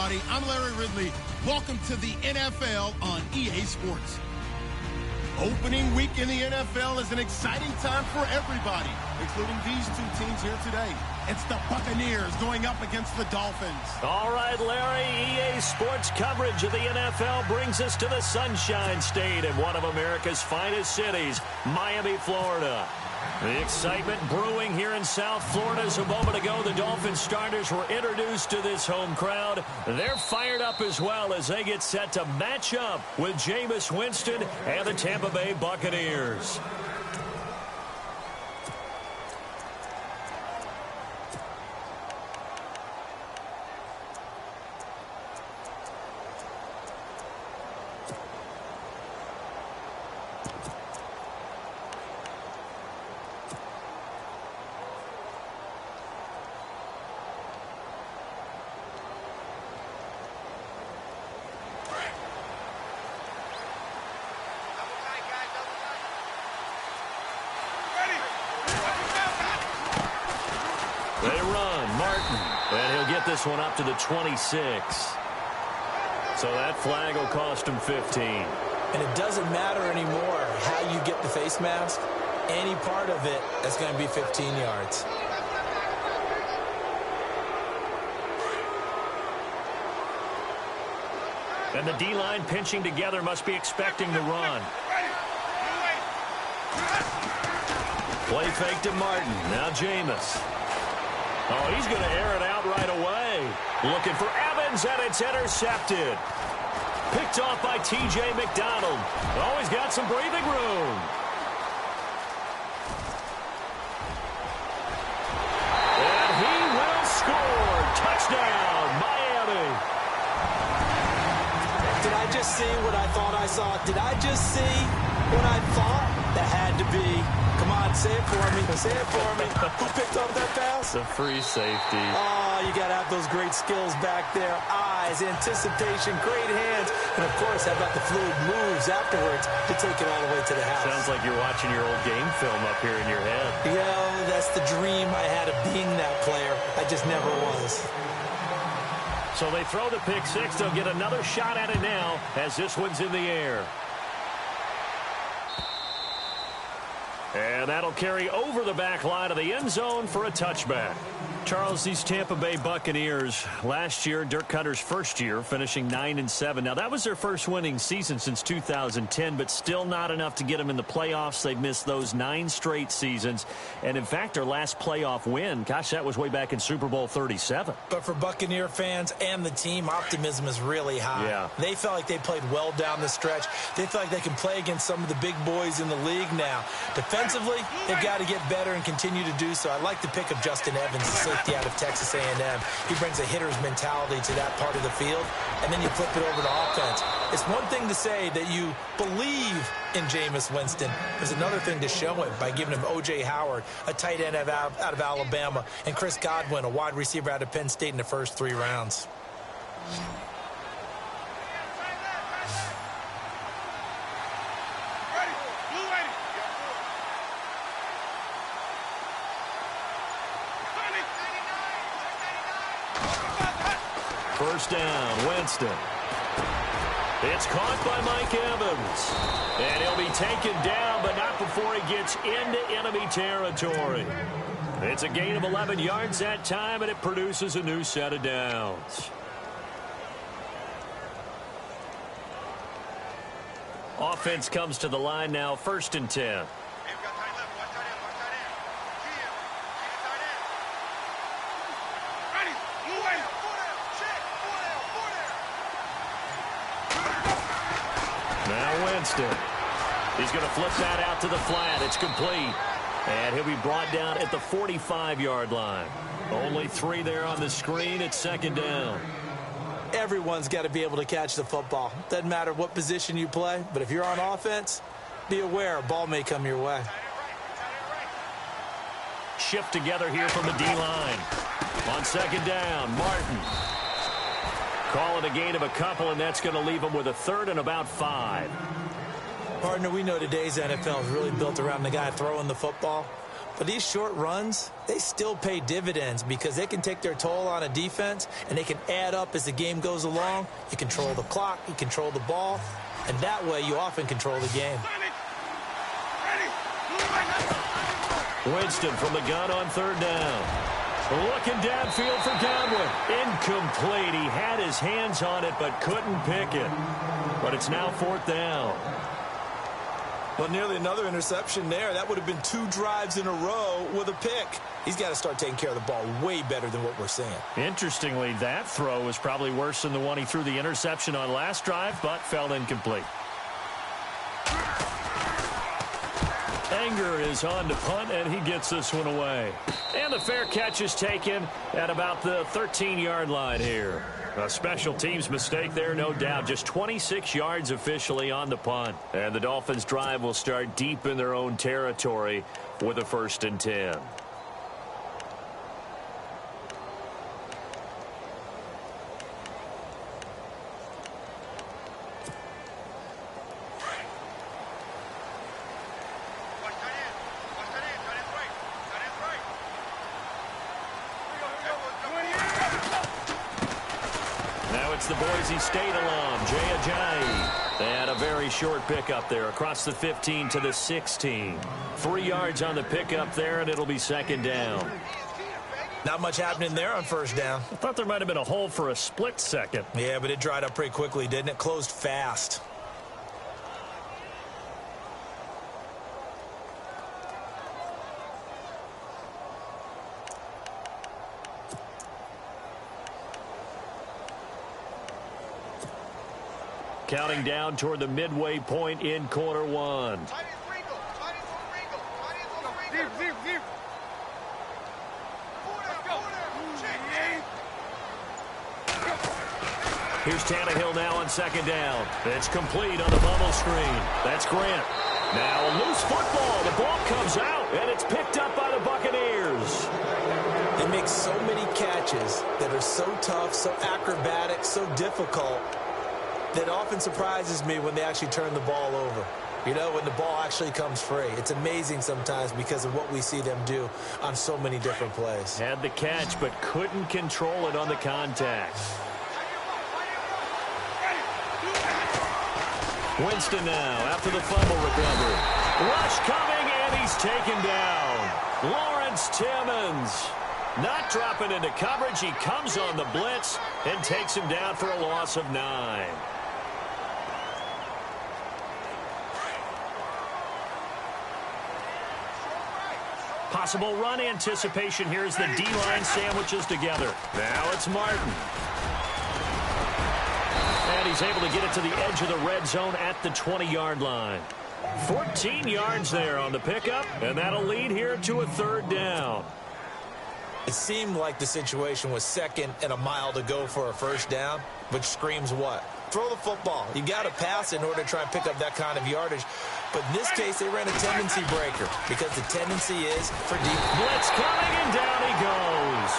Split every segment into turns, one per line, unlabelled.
everybody. I'm Larry Ridley. Welcome to the NFL on EA Sports. Opening week in the NFL is an exciting time for everybody, including these two teams here today. It's the Buccaneers going up against the Dolphins.
All right, Larry, EA Sports coverage of the NFL brings us to the Sunshine State in one of America's finest cities, Miami, Florida. The excitement brewing here in South Florida as a moment ago the Dolphins starters were introduced to this home crowd. They're fired up as well as they get set to match up with Jameis Winston and the Tampa Bay Buccaneers. They run. Martin. And he'll get this one up to the 26. So that flag will cost him 15.
And it doesn't matter anymore how you get the face mask. Any part of it is going to be 15 yards.
And the D-line pinching together must be expecting the run. Play fake to Martin. Now Jameis. Oh, he's going to air it out right away. Looking for Evans, and it's intercepted. Picked off by T.J. McDonald. Oh, he's got some breathing room. And he will score. Touchdown, Miami.
Did I just see what I thought I saw? Did I just see what I thought that had to be? Come on, say it for me. Say it for me. Who picked up that pass?
The free safety.
Oh, you got to have those great skills back there. Eyes, anticipation, great hands. And, of course, how about the fluid moves afterwards to take it all the way to the house?
Sounds like you're watching your old game film up here in your head.
That's the dream I had of being that player. I just never was.
So they throw the pick six. They'll get another shot at it now as this one's in the air. And that'll carry over the back line of the end zone for a touchback. Charles, these Tampa Bay Buccaneers, last year, Dirk Cutter's first year, finishing 9-7. Now, that was their first winning season since 2010, but still not enough to get them in the playoffs. They've missed those 9 straight seasons. And, in fact, their last playoff win, gosh, that was way back in Super Bowl 37.
But for Buccaneer fans and the team, optimism is really high.
Yeah.
They felt like they played well down the stretch. They feel like they can play against some of the big boys in the league now. Defensively, they've got to get better and continue to do so. I like the pick of Justin Evans, the safety out of Texas A&M. He brings a hitter's mentality to that part of the field, and then you flip it over to offense. It's one thing to say that you believe in Jameis Winston. There's another thing to show it by giving him O.J. Howard, a tight end out of Alabama, and Chris Godwin, a wide receiver out of Penn State in the first 3 rounds.
First down, Winston. It's caught by Mike Evans. And he'll be taken down, but not before he gets into enemy territory. It's a gain of 11 yards that time, and it produces a new set of downs. Offense comes to the line now, 1st and 10. He's going to flip that out to the flat. It's complete. And he'll be brought down at the 45-yard line. Only 3 there on the screen. It's 2nd down.
Everyone's got to be able to catch the football. Doesn't matter what position you play, but if you're on offense, be aware a ball may come your way.
Shift together here from the D-line. On 2nd down, Martin. Call it a gain of a couple, and that's going to leave him with a 3rd and about 5.
Partner, we know today's NFL is really built around the guy throwing the football. But these short runs, they still pay dividends because they can take their toll on a defense, and they can add up as the game goes along. You control the clock, you control the ball, and that way you often control the game.
Winston from the gun on third down. Looking downfield for Godwin. Incomplete. He had his hands on it but couldn't pick it. But it's now fourth down.
Well, nearly another interception there. That would have been 2 drives in a row with a pick. He's got to start taking care of the ball way better than what we're seeing. Interestingly,
that throw was probably worse than the one he threw the interception on last drive, but fell incomplete. Anger is on to punt, and he gets this one away. And the fair catch is taken at about the 13-yard line here. A special teams mistake there, no doubt. Just 26 yards officially on the punt. And the Dolphins' drive will start deep in their own territory with a 1st and 10. The Boise State alum, Jay Ajayi. They had a very short pickup there across the 15 to the 16. 3 yards on the pickup there, and it'll be 2nd down.
Not much happening there on 1st down.
I thought there might have been a hole for a split second.
Yeah, but it dried up pretty quickly, didn't it? Closed fast.
Counting down toward the midway point in quarter 1. Here's Tannehill now on 2nd down. It's complete on the bubble screen. That's Grant. Now a loose football. The ball comes out, and it's picked up by the Buccaneers.
They make so many catches that are so tough, so acrobatic, so difficult, that often surprises me when they actually turn the ball over. You know, when the ball actually comes free. It's amazing sometimes because of what we see them do on so many different plays.
Had the catch, but couldn't control it on the contact. Winston now after the fumble recovery. Rush coming, and he's taken down. Lawrence Timmons not dropping into coverage. He comes on the blitz and takes him down for a loss of 9. Possible run anticipation here as the D-line sandwiches together. Now it's Martin. And he's able to get it to the edge of the red zone at the 20-yard line. 14 yards there on the pickup, and that'll lead here to a 3rd down.
It seemed like the situation was 2nd and a mile to go for a 1st down, which screams what? Throw the football. You got to pass in order to try and pick up that kind of yardage. But in this case, they ran a tendency breaker because the tendency is for deep.
Blitz coming, and down he goes.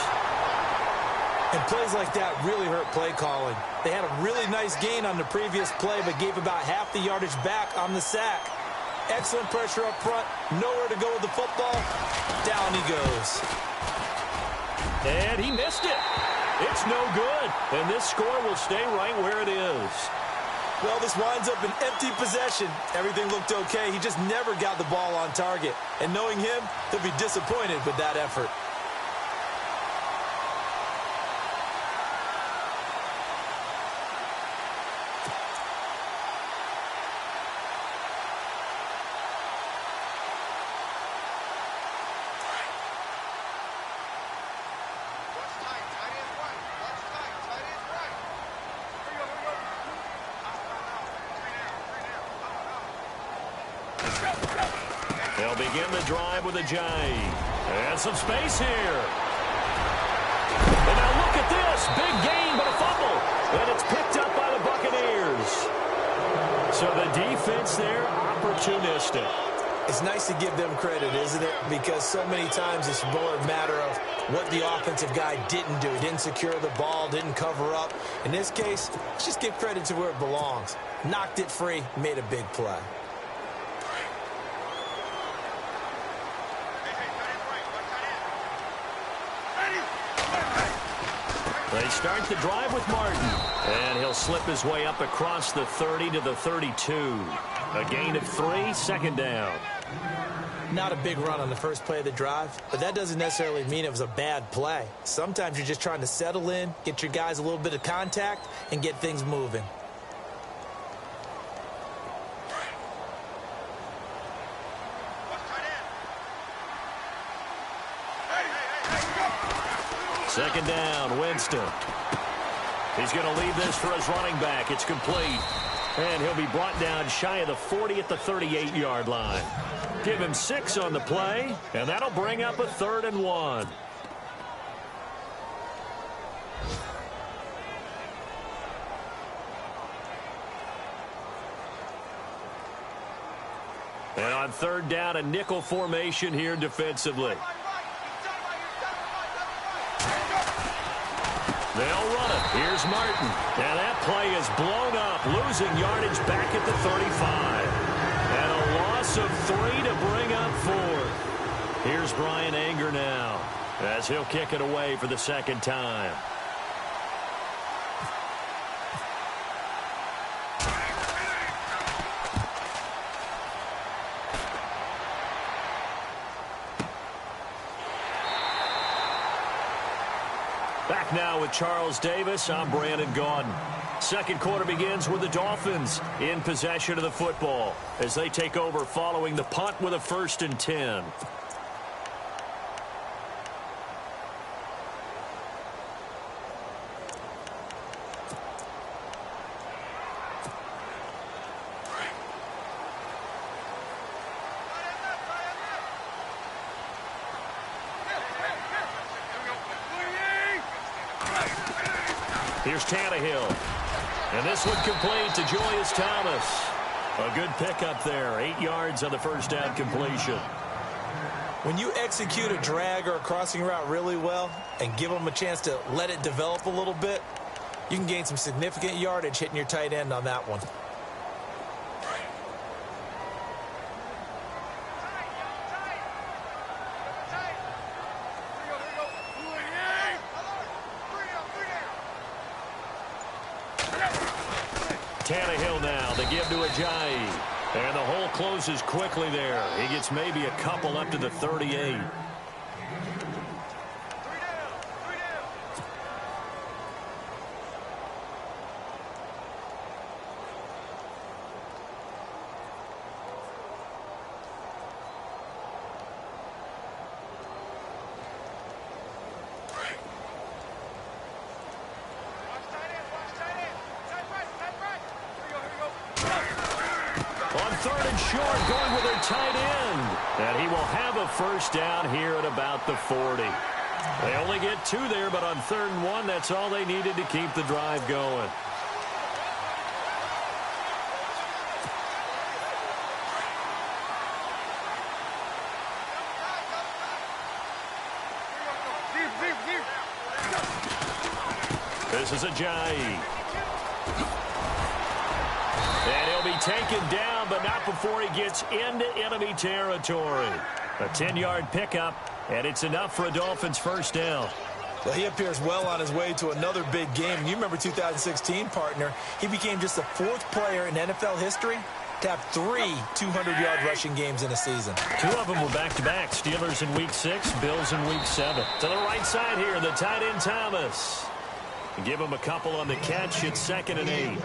And plays like that really hurt play calling. They had a really nice gain on the previous play, but gave about half the yardage back on the sack. Excellent pressure up front. Nowhere to go with the football. Down he goes.
And he missed it. It's no good. And this score will stay right where it is.
Well, this winds up an empty possession. Everything looked okay. He just never got the ball on target. And knowing him, he'll be disappointed with that effort.
They'll begin the drive with Ajayi. And some space here. And now look at this. Big gain, but a fumble. And it's picked up by the Buccaneers. So the defense there, opportunistic.
It's nice to give them credit, isn't it? Because so many times it's more a matter of what the offensive guy didn't do. Didn't secure the ball, didn't cover up. In this case, let's just give credit to where it belongs. Knocked it free, made a big play.
They start the drive with Martin. And he'll slip his way up across the 30 to the 32. A gain of 3, second down.
Not a big run on the first play of the drive, but that doesn't necessarily mean it was a bad play. Sometimes you're just trying to settle in, get your guys a little bit of contact, and get things moving.
Second down, Winston. He's going to leave this for his running back. It's complete. And he'll be brought down shy of the 40 at the 38-yard line. Give him 6 on the play, and that'll bring up a 3rd and 1. And on 3rd down, a nickel formation here defensively. They'll run it. Here's Martin. And that play is blown up, losing yardage back at the 35. And a loss of 3 to bring up 4th. Here's Brian Anger now as he'll kick it away for the second time. Back now with Charles Davis. I'm Brandon Gaudin. Second quarter begins with the Dolphins in possession of the football as they take over following the punt with a 1st and 10. Here's Tannehill. And this one complete to Julius Thomas. A good pickup there. 8 yards on the first down completion.
When you execute a drag or a crossing route really well and give them a chance to let it develop a little bit, you can gain some significant yardage hitting your tight end on that one.
Tannehill now, the give to Ajayi. And the hole closes quickly there. He gets maybe a couple up to the 38. Short, going with their tight end. And he will have a first down here at about the 40. They only get 2 there, but on 3rd and 1, that's all they needed to keep the drive going. This is Ajayi. And he'll be taken down, but not before he gets into enemy territory. A 10-yard pickup, and it's enough for a Dolphins first down.
Well, he appears well on his way to another big game. And you remember 2016, partner. He became just the 4th player in NFL history to have 3 200-yard rushing games in a season.
2 of them were back-to-back. Steelers in Week 6, Bills in Week 7. To the right side here, the tight end Thomas. Give him a couple on the catch. It's 2nd and 8.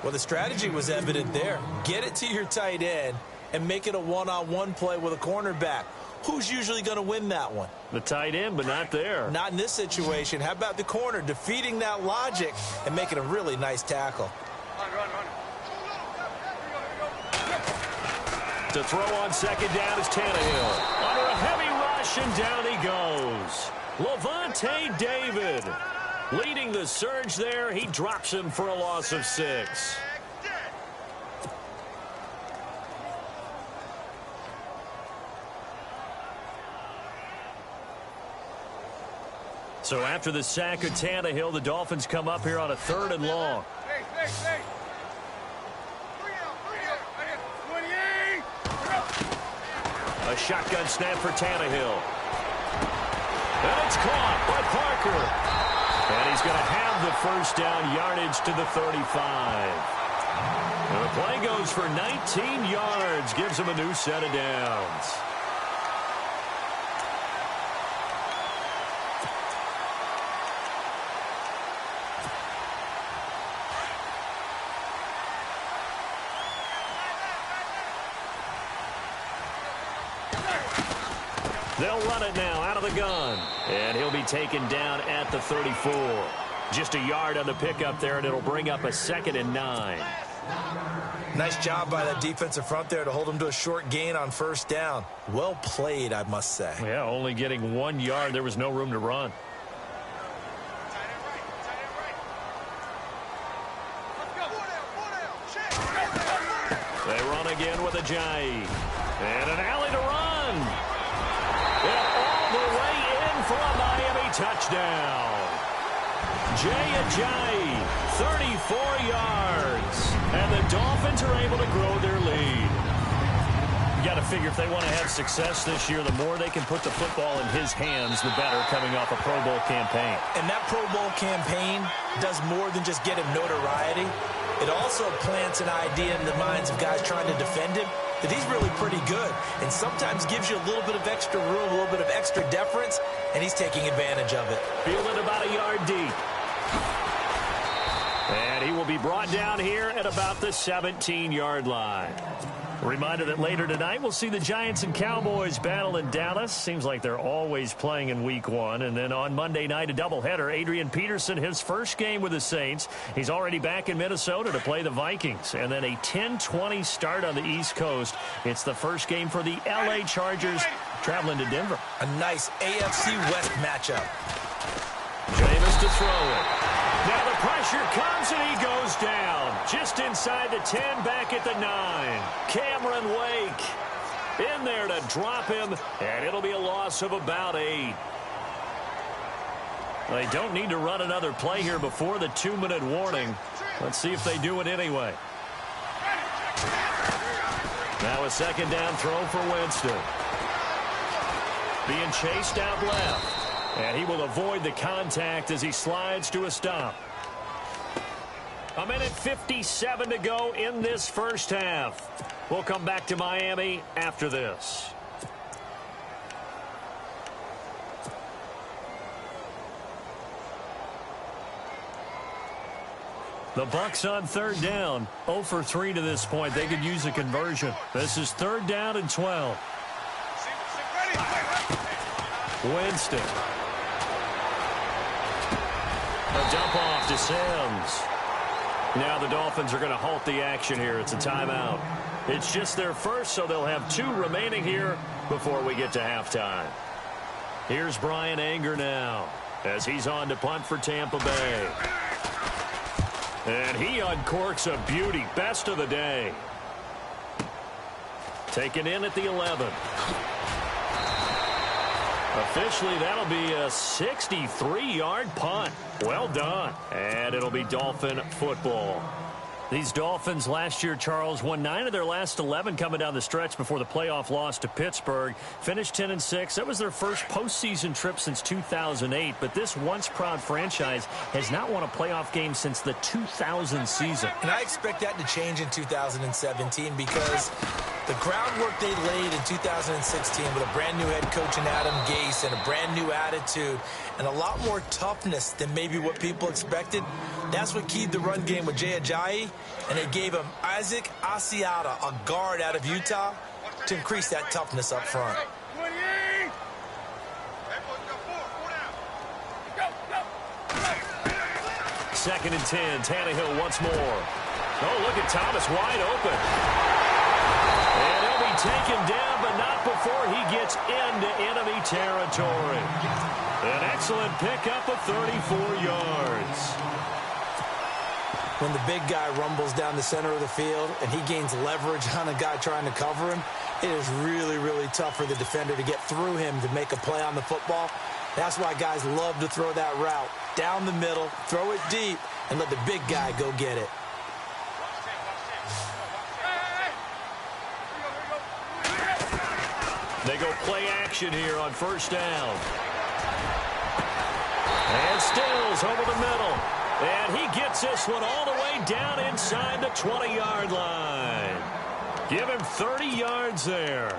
Well, the strategy was evident there. Get it to your tight end and make it a one-on-one play with a cornerback. Who's usually going to win that one?
The tight end, but not there.
Not in this situation. How about the corner defeating that logic and making a really nice tackle?
Run.
To throw on 2nd down is Tannehill. Under a heavy rush, and down he goes. Levante David leading the surge there. He drops him for a loss of 6. So after the sack of Tannehill, the Dolphins come up here on a 3rd and long. A shotgun snap for Tannehill. And it's caught by Parker. And he's going to have the first down yardage to the 35. And the play goes for 19 yards, gives him a new set of downs. They'll run it now out of the gun. And he'll be taken down at the 34. Just a yard on the pickup there, and it'll bring up a 2nd and 9.
Nice job by that defensive front there to hold him to a short gain on first down. Well played, I must say.
Yeah, only getting 1 yard. There was no room to run. They run again with Ajayi. And an alley to run. And all the way in for a Miami touchdown. Jay Ajayi, 34 yards. And the Dolphins are able to grow their lead. You got to figure if they want to have success this year, the more they can put the football in his hands, the better, coming off a Pro Bowl campaign.
And that Pro Bowl campaign does more than just get him notoriety. It also plants an idea in the minds of guys trying to defend him that he's really pretty good, and sometimes gives you a little bit of extra room, a little bit of extra deference, and he's taking advantage of it.
Fielded about a yard deep. And he will be brought down here at about the 17-yard line. A reminder that later tonight we'll see the Giants and Cowboys battle in Dallas. Seems like they're always playing in week 1. And then on Monday night, a doubleheader. Adrian Peterson, his first game with the Saints. He's already back in Minnesota to play the Vikings. And then a 10-20 start on the East Coast. It's the first game for the L.A. Chargers traveling to Denver.
A nice AFC West matchup.
Jameis to throw it. Now the pressure comes and he goes down. Just inside the 10, back at the 9. Cameron Wake in there to drop him, and it'll be a loss of about 8. They don't need to run another play here before the 2-minute warning. Let's see if they do it anyway. Now a 2nd down throw for Winston. Being chased out left. And he will avoid the contact as he slides to a stop. 1:57 to go in this first half. We'll come back to Miami after this. The Bucs on 3rd down. 0 for 3 to this point. They could use a conversion. This is 3rd down and 12. Winston. A dump off to Sims. Now the Dolphins are going to halt the action here. It's a timeout. It's just their first, so they'll have 2 remaining here before we get to halftime. Here's Brian Anger now as he's on to punt for Tampa Bay. And he uncorks a beauty. Best of the day. Taken in at the 11. Officially, that'll be a 63-yard punt. Well done. And it'll be Dolphin football. These Dolphins last year, Charles, won 9 of their last 11 coming down the stretch before the playoff loss to Pittsburgh. Finished 10-6. That was their first postseason trip since 2008. But this once-proud franchise has not won a playoff game since the 2000 season.
And I expect that to change in 2017 because the groundwork they laid in 2016 with a brand-new head coach in Adam Gase and a brand-new attitude and a lot more toughness than maybe what people expected, that's what keyed the run game with Jay Ajayi. And they gave him Isaac Asiata, a guard out of Utah, to increase that toughness up front.
2nd and 10. Tannehill once more. Oh, look at Thomas wide open. And he'll be taken down, but not before he gets into enemy territory. An excellent pickup of 34 yards.
When the big guy rumbles down the center of the field and he gains leverage on a guy trying to cover him, it is really, really tough for the defender to get through him to make a play on the football. That's why guys love to throw that route down the middle, throw it deep, and let the big guy go get it.
They go play action here on 1st down. And Stills over the middle. And he gets this one all the way down inside the 20-yard line. Give him 30 yards there.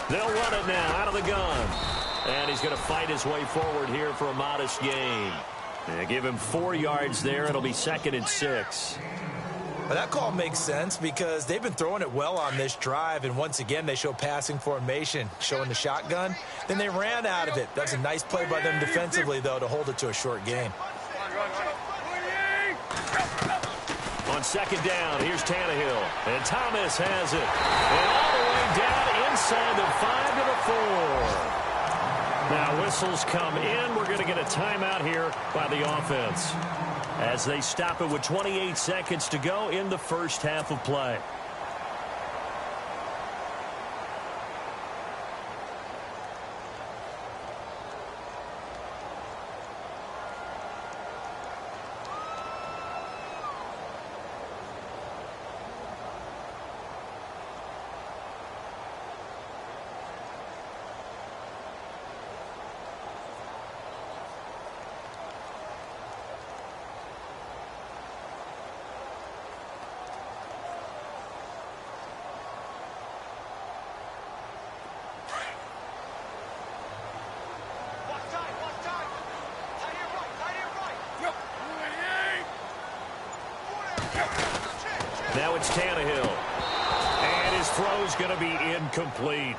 They'll run it now out of the gun. And he's going to fight his way forward here for a modest gain. They give him 4 yards there. It'll be 2nd and 6.
Well, that call makes sense because they've been throwing it well on this drive, and once again they show passing formation, showing the shotgun. Then they ran out of it. That's a nice play by them defensively, though, to hold it to a short gain.
On 2nd down, here's Tannehill. And Thomas has it. And all the way down inside the 5 to the 4. Now whistles come in. We're going to get a timeout here by the offense as they stop it with 28 seconds to go in the first half of play. Now it's Tannehill. And his throw's going to be incomplete.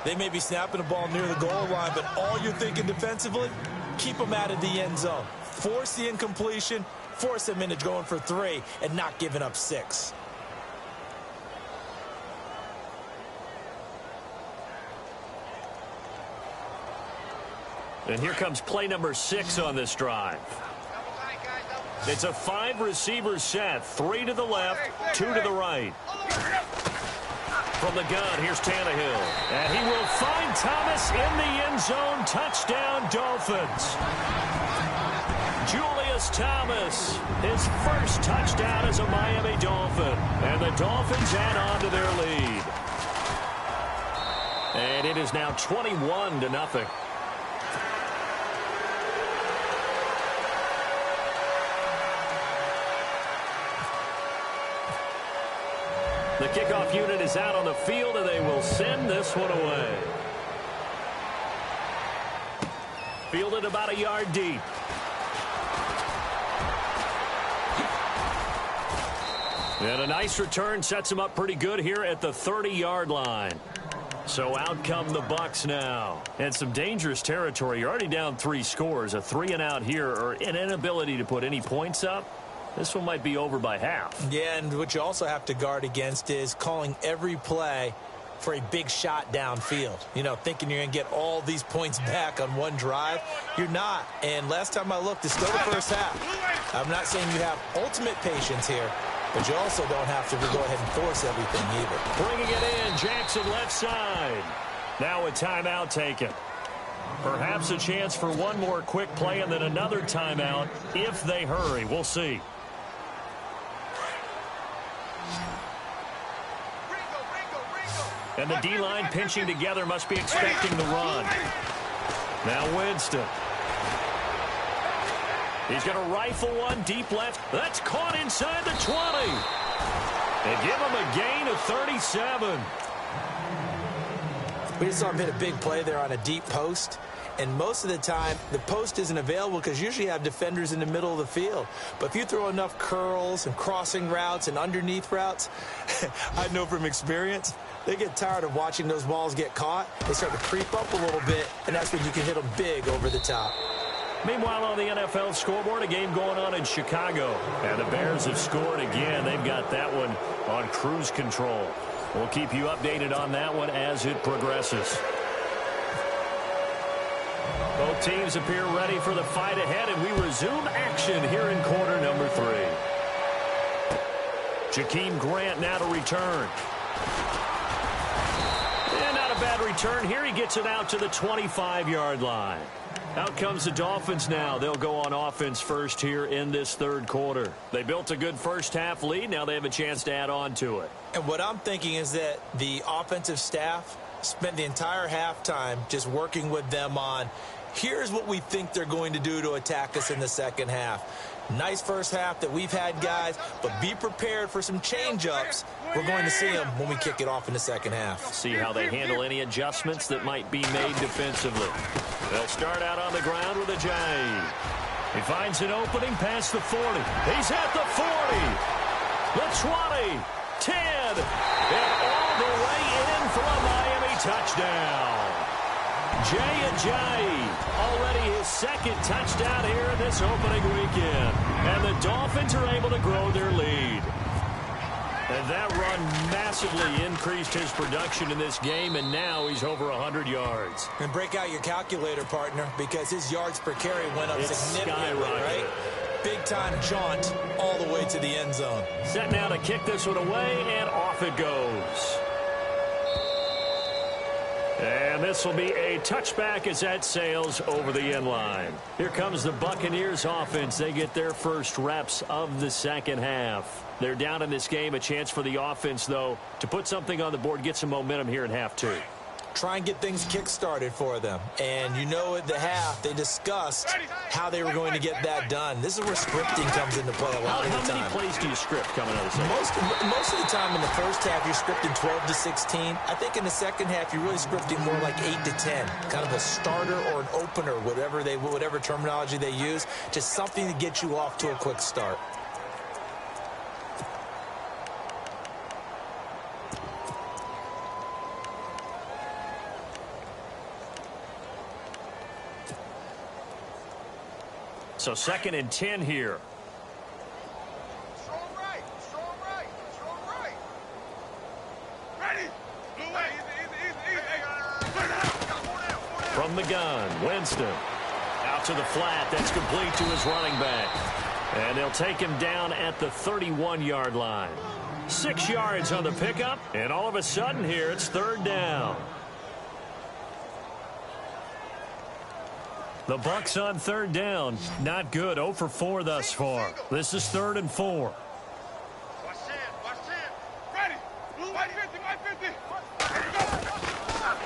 They may be snapping the ball near the goal line, but all you're thinking defensively, keep them out of the end zone. Force the incompletion, force them into going for 3, and not giving up 6.
And here comes play number 6 on this drive. It's a 5-receiver set. 3 to the left, 2 to the right. From the gun, here's Tannehill. And he will find Thomas in the end zone. Touchdown, Dolphins. Julius Thomas, his first touchdown as a Miami Dolphin. And the Dolphins add on to their lead. And it is now 21-0. The kickoff unit is out on the field, and they will send this one away. Fielded about a yard deep. And a nice return sets him up pretty good here at the 30-yard line. So out come the Bucs now. And some dangerous territory. You're already down 3 scores. A 3-and-out here, or an inability to put any points up. This one might be over by half.
Yeah, and what you also have to guard against is calling every play for a big shot downfield. You know, thinking you're going to get all these points back on one drive. You're not. And last time I looked, it's still the first half. I'm not saying you have ultimate patience here, but you also don't have to go ahead and force everything either.
Bringing it in, Jackson left side. Now a timeout taken. Perhaps a chance for one more quick play and then another timeout if they hurry. We'll see. And the D-line pinching together must be expecting the run. Now Winston. He's going to rifle one deep left. That's caught inside the 20. And give him a gain of 37.
We just saw him hit a big play there on a deep post. And most of the time, the post isn't available because usually you have defenders in the middle of the field. But if you throw enough curls and crossing routes and underneath routes, I know from experience, they get tired of watching those balls get caught. They start to creep up a little bit, and that's when you can hit them big over the top.
Meanwhile, on the NFL scoreboard, a game going on in Chicago. And the Bears have scored again. They've got that one on cruise control. We'll keep you updated on that one as it progresses. Both teams appear ready for the fight ahead, and we resume action here in quarter number 3. Jakeem Grant now to return. And out of bad return here. He gets it out to the 25-yard line. Out comes the Dolphins now. They'll go on offense first here in this third quarter. They built a good first-half lead. Now they have a chance to add on to it.
And what I'm thinking is that the offensive staff spent the entire halftime just working with them on, here's what we think they're going to do to attack us in the second half. Nice first half that we've had, guys, but be prepared for some change-ups. We're going to see them when we kick it off in the second half.
See how they handle any adjustments that might be made defensively. They'll start out on the ground with a J. He finds an opening past the 40. He's at the 40, the 20, 10, and all the way in for a Miami touchdown. Jay already his second touchdown here in this opening weekend. And the Dolphins are able to grow their lead. And that run massively increased his production in this game, and now he's over 100 yards.
And break out your calculator, partner, because his yards per carry went up significantly, right? Big-time jaunt all the way to the end zone.
Set now to kick this one away, and off it goes. And this will be a touchback as that sails over the end line. Here comes the Buccaneers offense. They get their first reps of the second half. They're down in this game. A chance for the offense, though, to put something on the board, get some momentum here in half two.
Try and get things kick-started for them. And you know at the half, they discussed how they were going to get that done. This is where scripting comes into play a lot of the time.
How many plays do you script coming out of the second?
Most of the time in the first half, you're scripting 12 to 16. I think in the second half, you're really scripting more like 8 to 10. Kind of a starter or an opener, whatever terminology they use. Just something to get you off to a quick start.
So 2nd and 10 here.
Strong right. Ready. Easy.
From the gun, Winston. Out to the flat. That's complete to his running back. And they'll take him down at the 31-yard line. 6 yards on the pickup. And all of a sudden here, it's 3rd down. The Bucs on 3rd down. Not good. 0 for 4 thus far. This is 3rd and 4.
Watch in. Ready. White 50.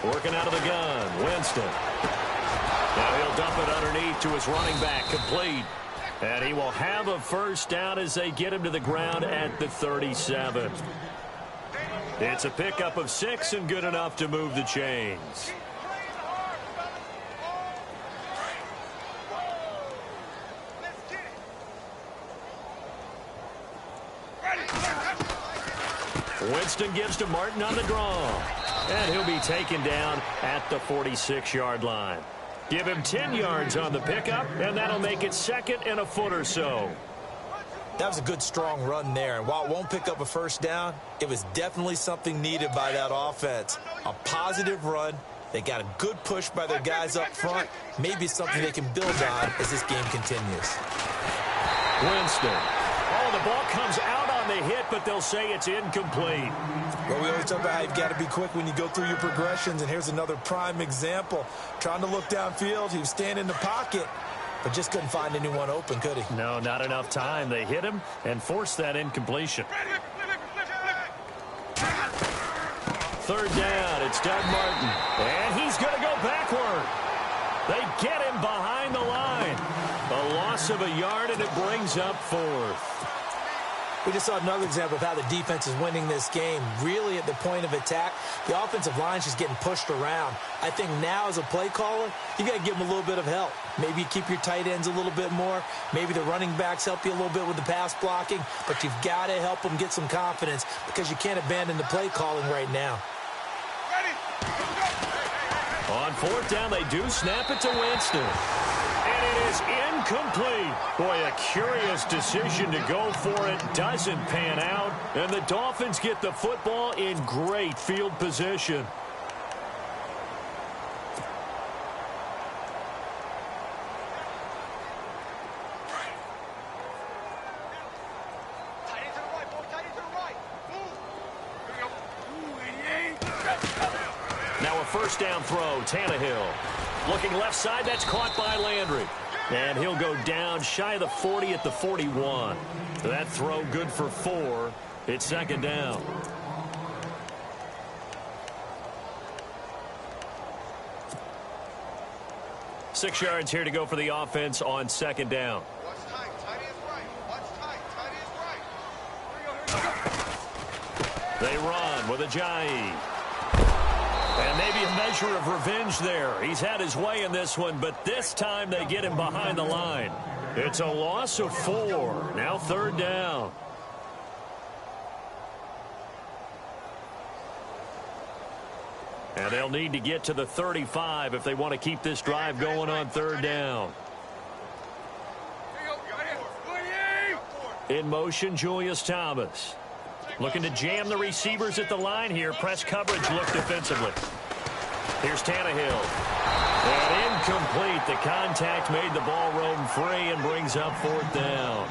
Working out of the gun. Winston. Now he'll dump it underneath to his running back. Complete. And he will have a first down as they get him to the ground at the 37. It's a pickup of 6 and good enough to move the chains. Winston gives to Martin on the draw. And he'll be taken down at the 46-yard line. Give him 10 yards on the pickup, and that'll make it 2nd and a foot or so.
That was a good, strong run there. And while it won't pick up a first down, it was definitely something needed by that offense. A positive run. They got a good push by their guys up front. Maybe something they can build on as this game continues.
Winston. Oh, the ball comes out on the hit, but they'll say it's incomplete.
Well, we always talk about how you've got to be quick when you go through your progressions, and here's another prime example. Trying to look downfield, he was standing in the pocket, but just couldn't find anyone open, could he?
No, not enough time. They hit him and forced that incompletion. 3rd down, it's Doug Martin, and he's going to go backward. They get him behind the line. A loss of a yard, and it brings up 4th.
We just saw another example of how the defense is winning this game. Really at the point of attack, the offensive line is just getting pushed around. I think now as a play caller, you got to give them a little bit of help. Maybe you keep your tight ends a little bit more. Maybe the running backs help you a little bit with the pass blocking. But you've got to help them get some confidence because you can't abandon the play calling right now.
On 4th down, they do snap it to Winston. And it is incomplete. Boy, a curious decision to go for it. Doesn't pan out. And the Dolphins get the football in great field position. first down throw, Tannehill. Looking left side, that's caught by Landry. And he'll go down shy of the 40 at the 41. That throw good for 4. It's second down. Six yards here to go for the offense on second down.
Watch tight. Tight is right. Watch tight. Tight is right. Here we go.
They run with Ajayi. And maybe a measure of revenge there. He's had his way in this one, but this time they get him behind the line. It's a loss of 4. Now third down. And they'll need to get to the 35 if they want to keep this drive going on third down. In motion, Julius Thomas. Looking to jam the receivers at the line here. Press coverage look defensively. Here's Tannehill. And incomplete. The contact made the ball roam free and brings up fourth down.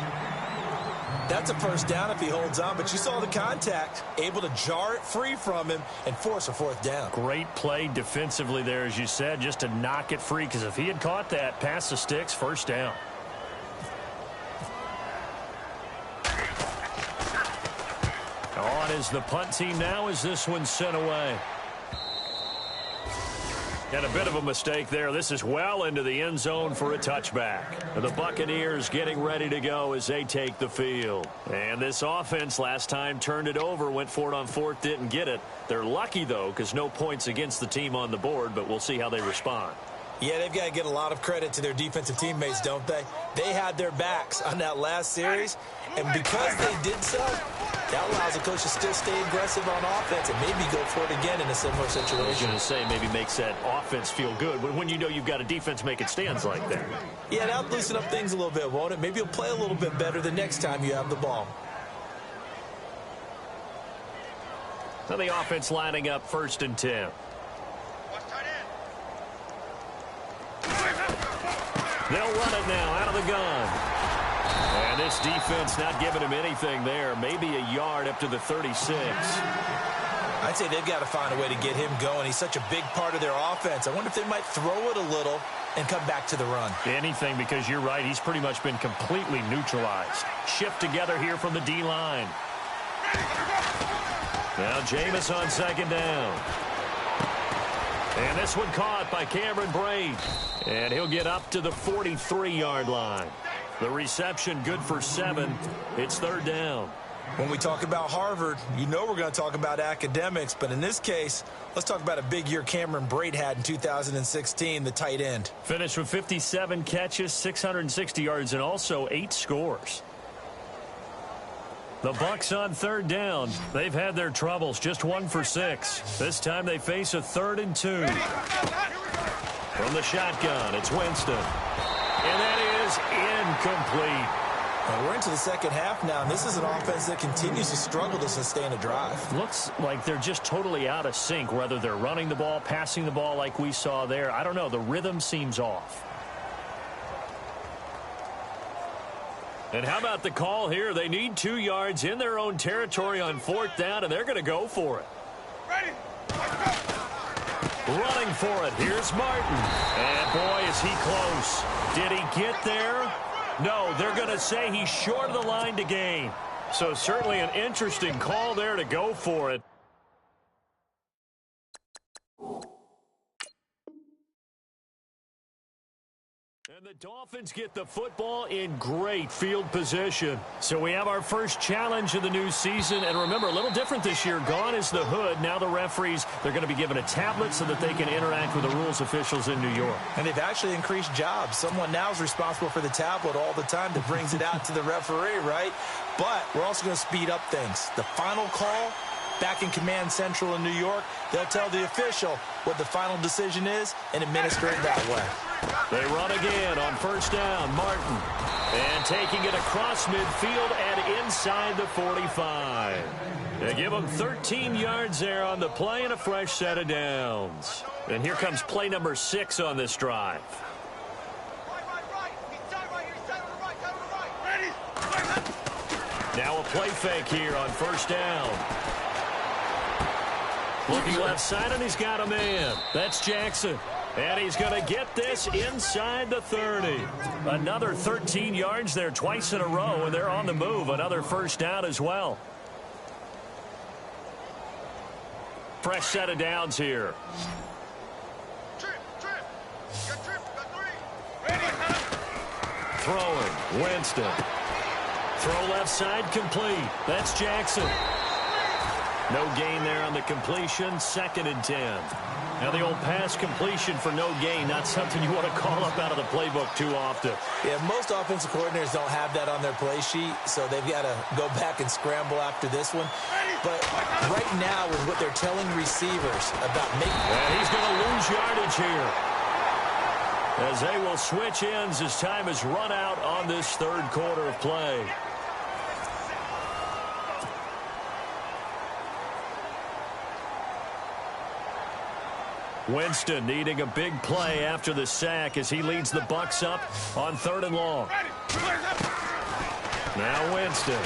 That's a first down if he holds on, but you saw the contact, able to jar it free from him and force a fourth down.
Great play defensively there, as you said, just to knock it free, because if he had caught that, pass the sticks, first down. On is the punt team now as this one's sent away. And a bit of a mistake there. This is well into the end zone for a touchback. The Buccaneers getting ready to go as they take the field. And this offense last time turned it over, went for it on fourth, didn't get it. They're lucky, though, because no points against the team on the board, but we'll see how they respond.
Yeah, they've got to get a lot of credit to their defensive teammates, don't they? They had their backs on that last series, and because they did so, that allows the coach to still stay aggressive on offense and maybe go for it again in a similar situation.
I was going to say maybe makes that offense feel good when you know you've got a defense making stands like that.
Yeah, that'll loosen up things a little bit, won't it? Maybe you'll play a little bit better the next time you have the ball.
So the offense lining up first and 10. They'll run it now out of the gun. And this defense not giving him anything there. Maybe a yard up to the 36.
I'd say they've got to find a way to get him going. He's such a big part of their offense. I wonder if they might throw it a little and come back to the run.
Anything, because you're right. He's pretty much been completely neutralized. Shift together here from the D-line. Now Jameis on second down. And this one caught by Cameron Brate. And he'll get up to the 43-yard line. The reception good for 7. It's third down.
When we talk about Harvard, you know we're going to talk about academics. But in this case, let's talk about a big year Cameron Brate had in 2016, the tight end.
Finished with 57 catches, 660 yards, and also 8 scores. The Bucs on third down. They've had their troubles, just 1 for 6. This time they face a 3rd and 2. From the shotgun, it's Winston. And that is incomplete.
And we're into the second half now, and this is an offense that continues to struggle to sustain a drive.
Looks like they're just totally out of sync, whether they're running the ball, passing the ball like we saw there. I don't know. The rhythm seems off. And how about the call here? They need 2 yards in their own territory on fourth down, and they're going to go for it.
Ready?
Running for it. Here's Martin. And boy, is he close. Did he get there? No, they're going to say he's short of the line to gain. So certainly an interesting call there to go for it. And the Dolphins get the football in great field position. So we have our first challenge of the new season. And remember, a little different this year. Gone is the hood. Now the referees, they're going to be given a tablet so that they can interact with the rules officials in New York.
And they've actually increased jobs. Someone now is responsible for the tablet all the time that brings it out to the referee, right? But we're also going to speed up things. The final call, back in Command Central in New York, they'll tell the official what the final decision is and administer it that way.
They run again on first down. Martin. And taking it across midfield and inside the 45. They give them 13 yards there on the play and a fresh set of downs. And here comes play number 6 on this drive.
Right. He's down right here. He's down on the right. Down on the right. Ready?
Now a play fake here on first down. Looking left side, and he's got a man. That's Jackson. And he's going to get this inside the 30. Another 13 yards there twice in a row, and they're on the move. Another first down as well. Fresh set of downs here.
Trip. Got trip. Got three. Ready.
Throwing. Winston. Throw left side complete. That's Jackson. No gain there on the completion. 2nd and 10. Now the old pass completion for no gain, not something you want to call up out of the playbook too often.
Yeah, most offensive coordinators don't have that on their play sheet, so they've got to go back and scramble after this one. But right now, with what they're telling receivers about making...
And he's going to lose yardage here, as they will switch ends as time is run out on this 3rd quarter of play. Winston needing a big play after the sack as he leads the Bucs up on 3rd and long. Now Winston.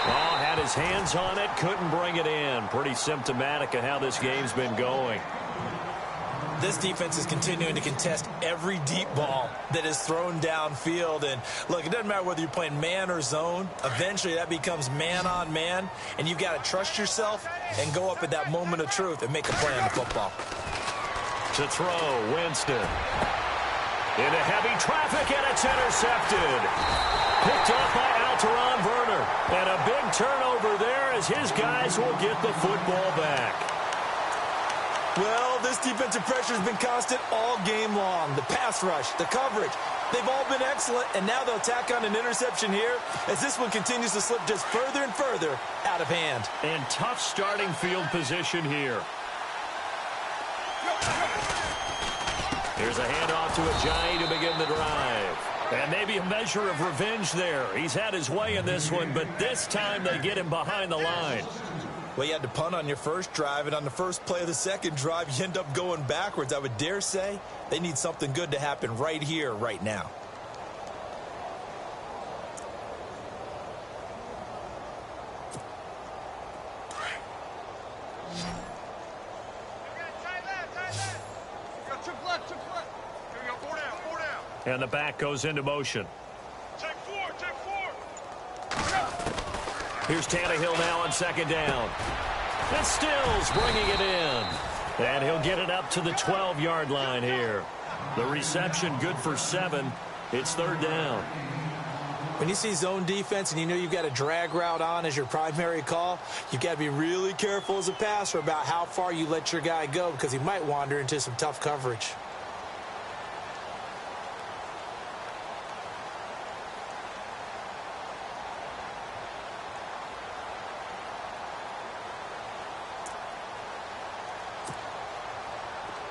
Oh, had his hands on it, couldn't bring it in. Pretty symptomatic of how this game's been going.
This defense is continuing to contest every deep ball that is thrown downfield. And, look, it doesn't matter whether you're playing man or zone. Eventually, that becomes man-on-man, and you've got to trust yourself and go up at that moment of truth and make a play on the football.
To throw, Winston. Into heavy traffic, and it's intercepted. Picked off by Alteron Werner. And a big turnover there as his guys will get the football back.
Well, this defensive pressure has been constant all game long. The pass rush, the coverage, they've all been excellent, and now they'll tack on an interception here as this one continues to slip just further and further out of hand.
And tough starting field position here. Here's a handoff to Ajayi to begin the drive. And maybe a measure of revenge there. He's had his way in this one, but this time they get him behind the line.
Well, you had to punt on your first drive, and on the first play of the second drive, you end up going backwards. I would dare say they need something good to happen right here, right now.
And the back goes into motion.
Take four.
Here's Tannehill now on 2nd down. And Stills bringing it in. And he'll get it up to the 12-yard line here. The reception good for 7. It's 3rd down.
When you see zone defense and you know you've got a drag route on as your primary call, you've got to be really careful as a passer about how far you let your guy go because he might wander into some tough coverage.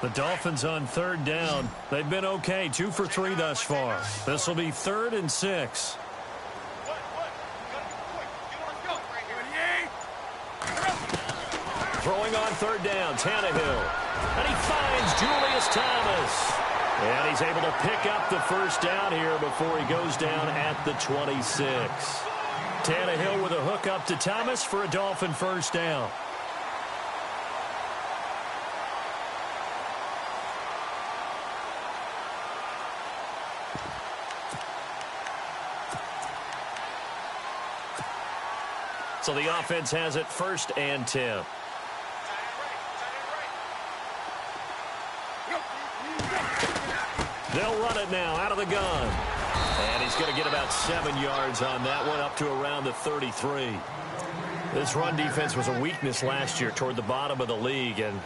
The Dolphins on 3rd down. They've been okay, 2 for 3 thus far. This will be 3rd and 6. Throwing on 3rd down, Tannehill. And he finds Julius Thomas. And he's able to pick up the first down here before he goes down at the 26. Tannehill with a hook up to Thomas for a Dolphin first down. So the offense has it 1st and 10. They'll run it now out of the gun. And he's going to get about 7 yards on that one, up to around the 33. This run defense was a weakness last year toward the bottom of the league, and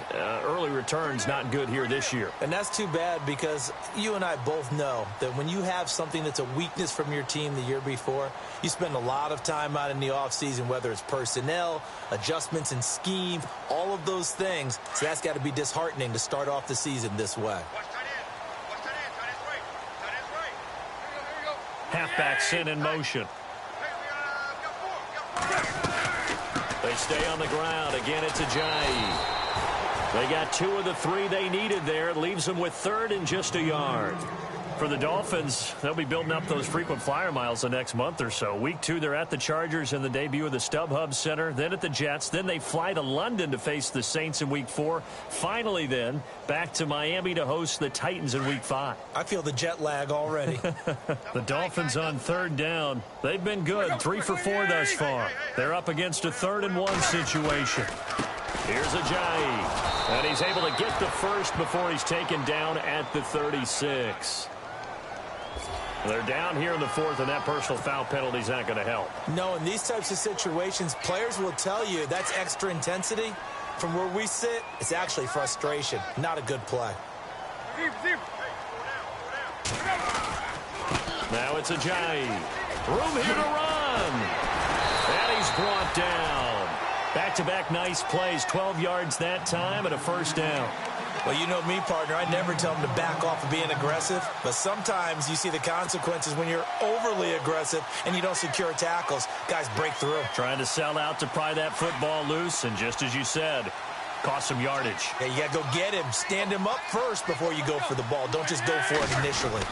early returns not good here this year.
And that's too bad because you and I both know that when you have something that's a weakness from your team the year before, you spend a lot of time out in the offseason, whether it's personnel, adjustments in scheme, all of those things. So that's got to be disheartening to start off the season this way.
Halfback sent in motion. They stay on the ground. Again, it's Ajayi. They got 2 of the 3 they needed there. It leaves them with 3rd and just a yard. For the Dolphins, they'll be building up those frequent flyer miles the next month or so. Week 2, they're at the Chargers in the debut of the StubHub Center, then at the Jets. Then they fly to London to face the Saints in Week 4. Finally, then, back to Miami to host the Titans in Week 5.
I feel the jet lag already.
The Dolphins on 3rd down. They've been good, 3 for 4 thus far. They're up against a 3rd and 1 situation. Here's Ajayi, and he's able to get the first before he's taken down at the 36. They're down here in the 4th, and that personal foul penalty is not going to help.
No, in these types of situations, players will tell you that's extra intensity. From where we sit, it's actually frustration, not a good play.
Now it's Ajayi. Room here to run. And he's brought down. Back-to-back nice plays, 12 yards that time and a first down.
Well, you know me, partner. I never tell them to back off of being aggressive. But sometimes you see the consequences when you're overly aggressive and you don't secure tackles. Guys break through.
Trying to sell out to pry that football loose. And just as you said, cost some yardage.
Yeah, you got to go get him. Stand him up first before you go for the ball. Don't just go for it initially.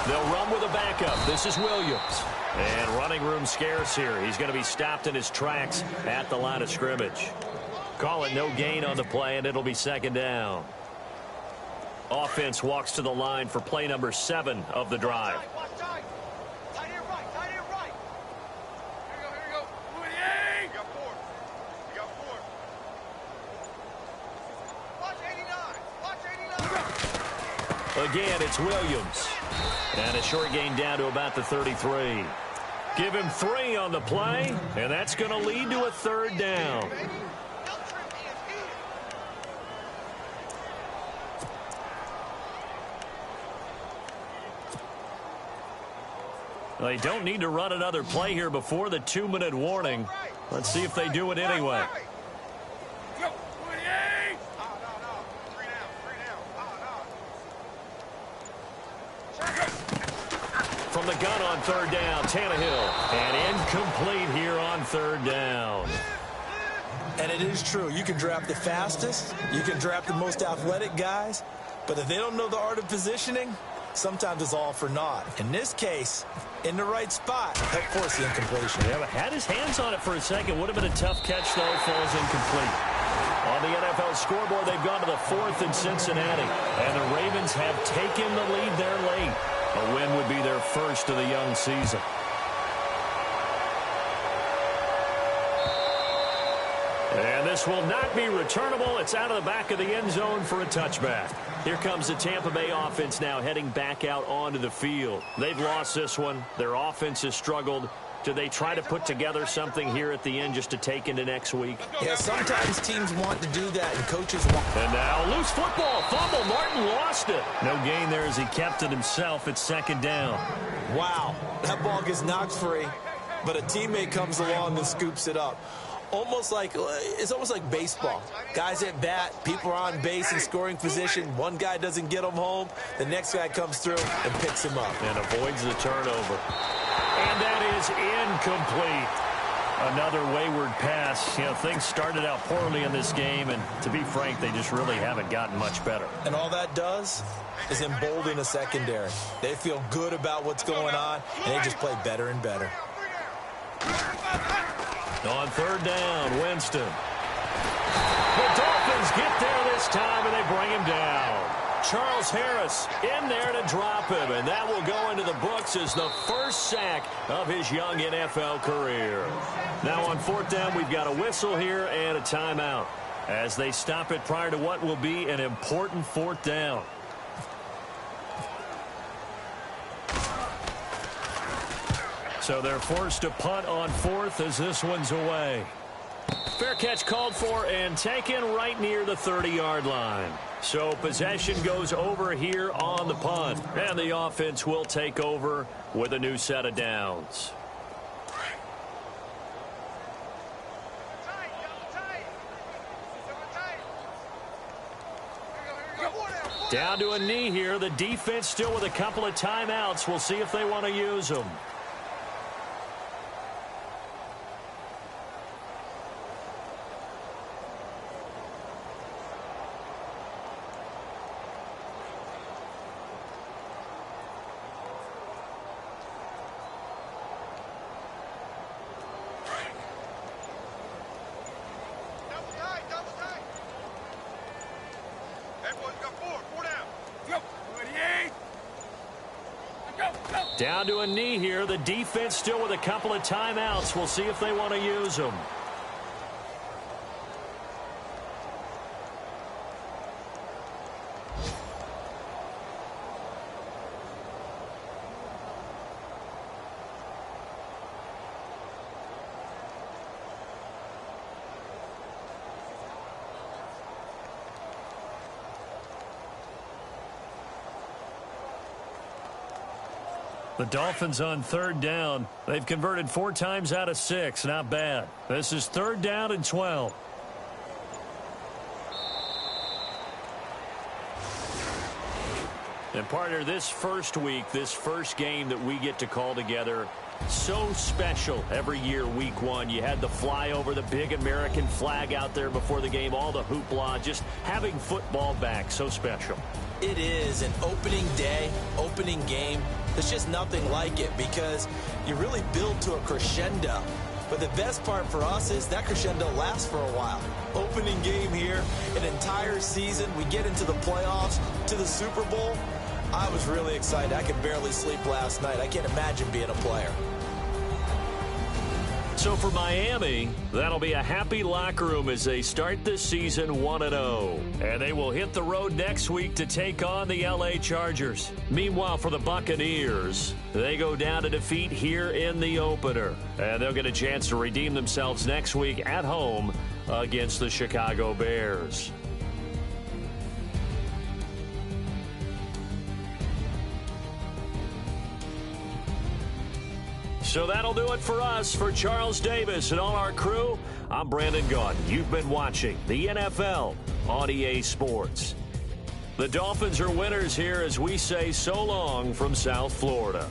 They'll run with a backup. This is Williams. And running room scarce here. He's going to be stopped in his tracks at the line of scrimmage. Call it no gain on the play, and it'll be 2nd down. Offense walks to the line for play number 7 of the drive.
Watch tight. Tight end right. Tight end right. Here we go. You got 4. You got 4. Watch 89. Watch 89.
Again, it's Williams. And a short gain down to about the 33. Give him 3 on the play, and that's going to lead to a 3rd down. They don't need to run another play here before the 2-minute warning. Let's see if they do it anyway. From the gun on 3rd down, Tannehill. And incomplete here on 3rd down.
And it is true. You can draft the fastest. You can draft the most athletic guys. But if they don't know the art of positioning, sometimes it's all for naught. In this case, in the right spot, help force the incompletion.
Yeah, but had his hands on it for a second. Would have been a tough catch, though. Falls incomplete. On the NFL scoreboard, they've gone to the 4th in Cincinnati. And the Ravens have taken the lead there late. A win would be their first of the young season. And this will not be returnable. It's out of the back of the end zone for a touchback. Here comes the Tampa Bay offense now heading back out onto the field. They've lost this one. Their offense has struggled. Do they try to put together something here at the end just to take into next week?
Yeah, sometimes teams want to do that, and coaches want.
And now loose football. Fumble. Martin lost it. No gain there as he kept it himself. It's 2nd down.
Wow, that ball gets knocked free, but a teammate comes along and scoops it up. It's almost like baseball. Guys at bat, people are on base in scoring position. One guy doesn't get them home. The next guy comes through and picks him up.
And avoids the turnover. And that is incomplete. Another wayward pass. You know, things started out poorly in this game, and to be frank, they just really haven't gotten much better.
And all that does is embolden a secondary. They feel good about what's going on, and they just play better and better.
On 3rd down, Winston. The Dolphins get there this time, and they bring him down. Charles Harris in there to drop him, and that will go into the books as the first sack of his young NFL career. Now on 4th down, we've got a whistle here and a timeout as they stop it prior to what will be an important 4th down. So they're forced to punt on 4th as this one's away. Fair catch called for and taken right near the 30-yard line. So possession goes over here on the punt. And the offense will take over with a new set of downs. Down to a knee here. The defense still with a couple of timeouts. We'll see if they want to use them.
boys. Got four down. Go.
Down to a knee here. The defense still with a couple of timeouts. We'll see if they want to use them. The Dolphins on third down. They've converted 4 times out of 6. Not bad. This is 3rd down and 12. And partner, this first week, this first game that we get to call together, so special every year, week 1. You had the flyover, the big American flag out there before the game, all the hoopla, just having football back, so special.
It is an opening day, opening game. There's just nothing like it because you really build to a crescendo. But the best part for us is that crescendo lasts for a while. Opening game here, an entire season. We get into the playoffs, to the Super Bowl. I was really excited. I could barely sleep last night. I can't imagine being a player.
So for Miami, that'll be a happy locker room as they start this season 1-0. And they will hit the road next week to take on the LA Chargers. Meanwhile, for the Buccaneers, they go down to defeat here in the opener. And they'll get a chance to redeem themselves next week at home against the Chicago Bears. So that'll do it for us. For Charles Davis and all our crew, I'm Brandon Gaudin. You've been watching the NFL on EA Sports. The Dolphins are winners here as we say so long from South Florida.